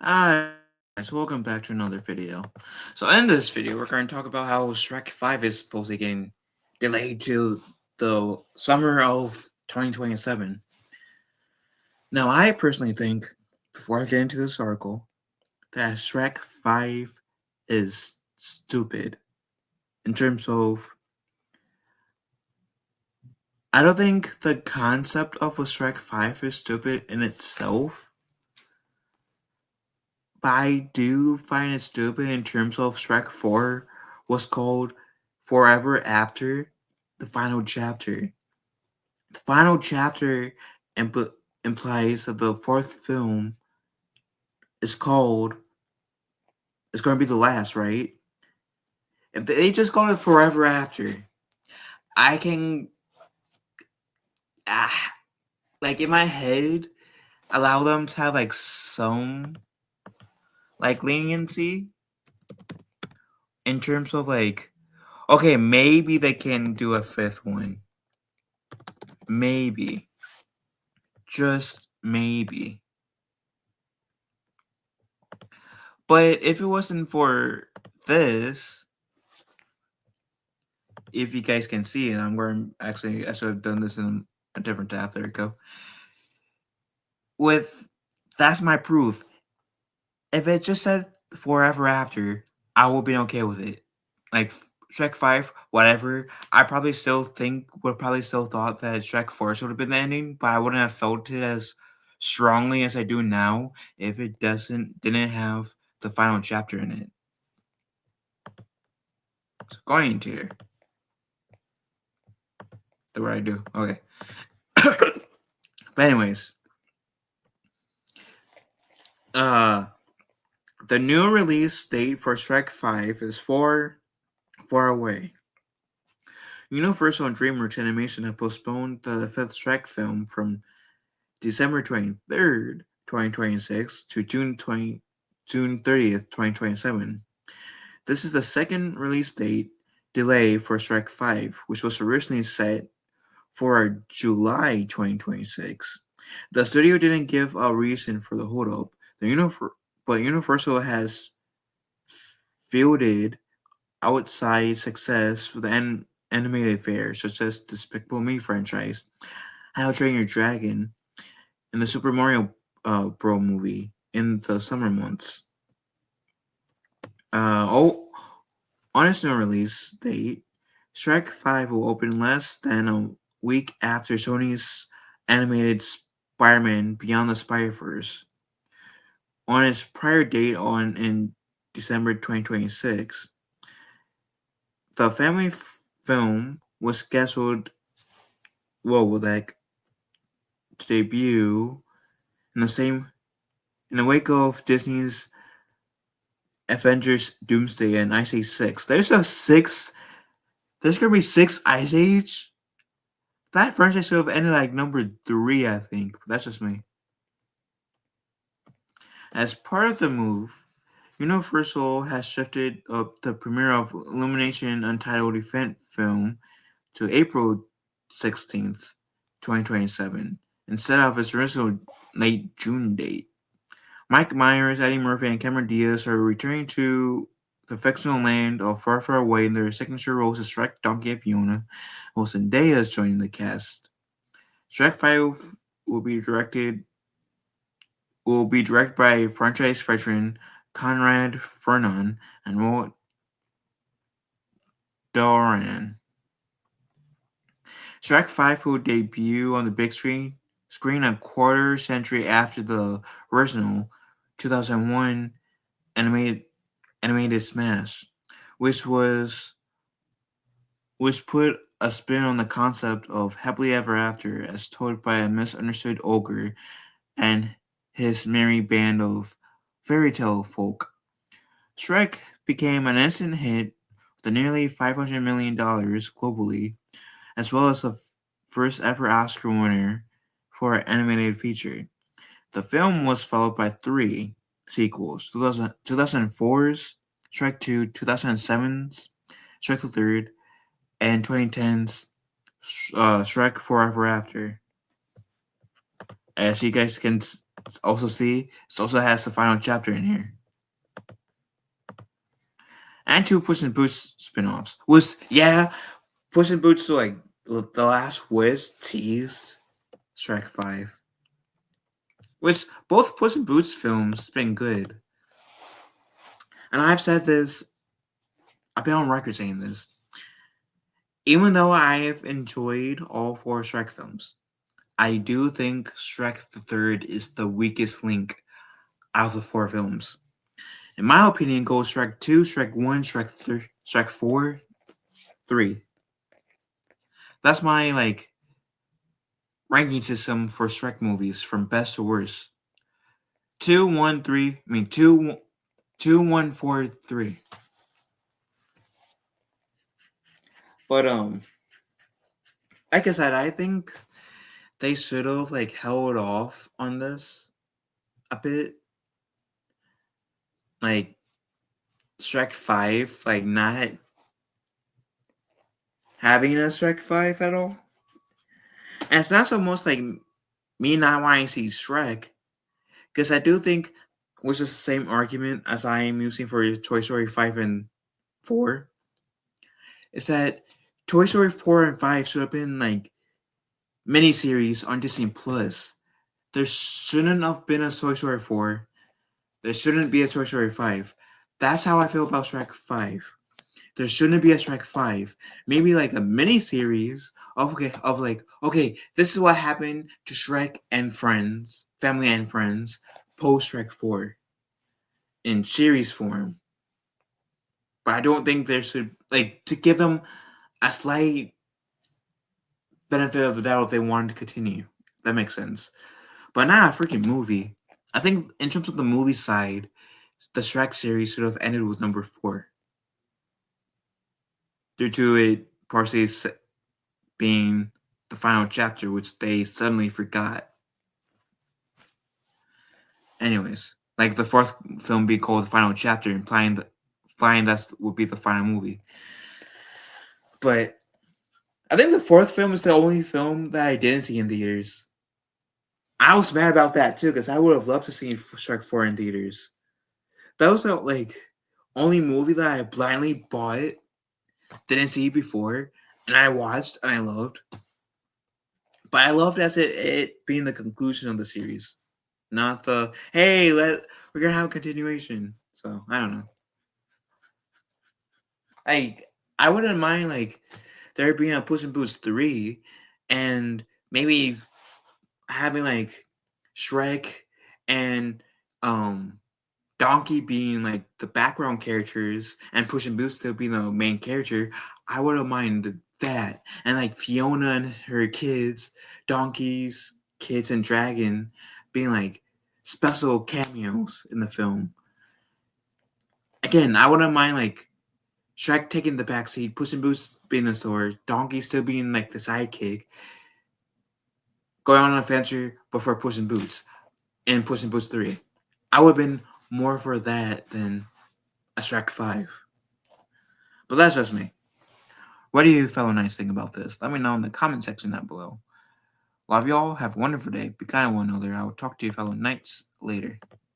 Hi guys, welcome back to another video. So in this video, we're going to talk about how Shrek 5 is supposedly getting delayed to the summer of 2027. Now, I personally think, before I get into this article, that Shrek 5 is stupid. In terms of, I don't think the concept of a Shrek 5 is stupid in itself, but I do find it stupid in terms of Shrek 4 was called Forever After the Final Chapter. The final chapter implies that the fourth film is called, it's going to be the last, right? If they just call it Forever After, I can, ah, like in my head, allow them to have like some like leniency in terms of like, okay, maybe they can do a fifth one. Maybe. Just maybe. But if it wasn't for this, if you guys can see it, I'm going actually, I should have done this in a different tab. There we go. With that's my proof. If it just said Forever After, I would be okay with it. Like Shrek 5, whatever. I probably still think would probably still thought that Shrek 4 should have been the ending, but I wouldn't have felt it as strongly as I do now if it didn't have the final chapter in it. So going into here. The way I do. Okay. But anyways. The new release date for Shrek 5 is far away. Universal and DreamWorks Animation have postponed the fifth Shrek film from December 23rd, 2026 to June 30th, 2027. This is the second release date delay for Shrek 5, which was originally set for July 2026. The studio didn't give a reason for the holdup, but Universal has fielded outside success with animated fare such as Despicable Me franchise, How to Train Your Dragon, and the Super Mario Bro movie in the summer months. On its new release date, Shrek 5 will open less than a week after Sony's animated Spider-Man Beyond the Spider-Verse. On its prior date in December 2026, the family film was scheduled, like to debut in the wake of Disney's Avengers Doomsday and Ice Age 6. There's gonna be 6 Ice Age? That franchise should have ended like number 3, I think. But that's just me. As part of the move, Universal has shifted up the premiere of Illumination Untitled Event film to April 16th, 2027, instead of its original late June date. Mike Myers, Eddie Murphy, and Cameron Diaz are returning to the fictional land of Far Far Away in their signature roles as Shrek, Donkey, and Fiona, while Zendaya is joining the cast. Shrek 5 will be directed by franchise veteran Conrad Vernon and Walt Doran. Shrek 5 will debut on the big screen a quarter century after the original 2001 animated smash, which put a spin on the concept of happily ever after as told by a misunderstood ogre and his merry band of fairy tale folk. Shrek became an instant hit with nearly $500 million globally, as well as the first ever Oscar winner for an animated feature. The film was followed by 3 sequels: 2004's Shrek 2, 2007's Shrek the Third, and 2010's Shrek Forever After. As you guys can It also has the final chapter in here. And two Puss in Boots spin-offs. Puss in Boots like the last wish teased Shrek 5. Which both Puss in Boots films been good. And I've been on record saying this. Even though I have enjoyed all four Shrek films, I do think Shrek the Third is the weakest link out of the four films. In my opinion, goes Shrek 2, Shrek 1, Shrek 4, 3. That's my ranking system for Shrek movies from best to worst. 2, 1, 3. I mean 2, 2, 1, 4, 3. But like I said, I think they should have held off on this a bit. Like Shrek 5, not having a Shrek 5 at all. And it's not so much me not wanting to see Shrek, because I do think, which is the same argument as I am using for Toy Story 5 and 4, is that Toy Story 4 and 5 should have been miniseries on Disney Plus. There shouldn't have been a Toy Story 4. There shouldn't be a Toy Story 5. That's how I feel about Shrek 5. There shouldn't be a Shrek 5. Maybe a mini series of this is what happened to Shrek and friends, family and friends, post Shrek 4 in series form. But I don't think there should to give them a slight benefit of the doubt if they wanted to continue. That makes sense. But not a freaking movie. I think in terms of the movie side, the Shrek series should have ended with number 4. Due to it partially being the final chapter, which they suddenly forgot. Anyways, the fourth film being called the final chapter, implying that would be the final movie. But I think the fourth film is the only film that I didn't see in theaters. I was mad about that too, because I would have loved to see Shrek 4 in theaters. That was the only movie that I blindly bought, didn't see before, and I watched and I loved. But I loved as it being the conclusion of the series, not the hey we're gonna have a continuation. So I don't know. I wouldn't mind there being a Puss in Boots 3, and maybe having Shrek and Donkey being the background characters and Puss in Boots still being the main character. I wouldn't mind that. And Fiona and her kids, Donkey's kids and Dragon being special cameos in the film. Again, I wouldn't mind Shrek taking the backseat, Puss in Boots being the sword, Donkey still being the sidekick, going on an adventure before Puss in Boots and Puss in Boots 3. I would have been more for that than a Shrek 5. But that's just me. What do you fellow knights think about this? Let me know in the comment section down below. Love y'all. Have a wonderful day. Be kind to one another. I will talk to you fellow knights later.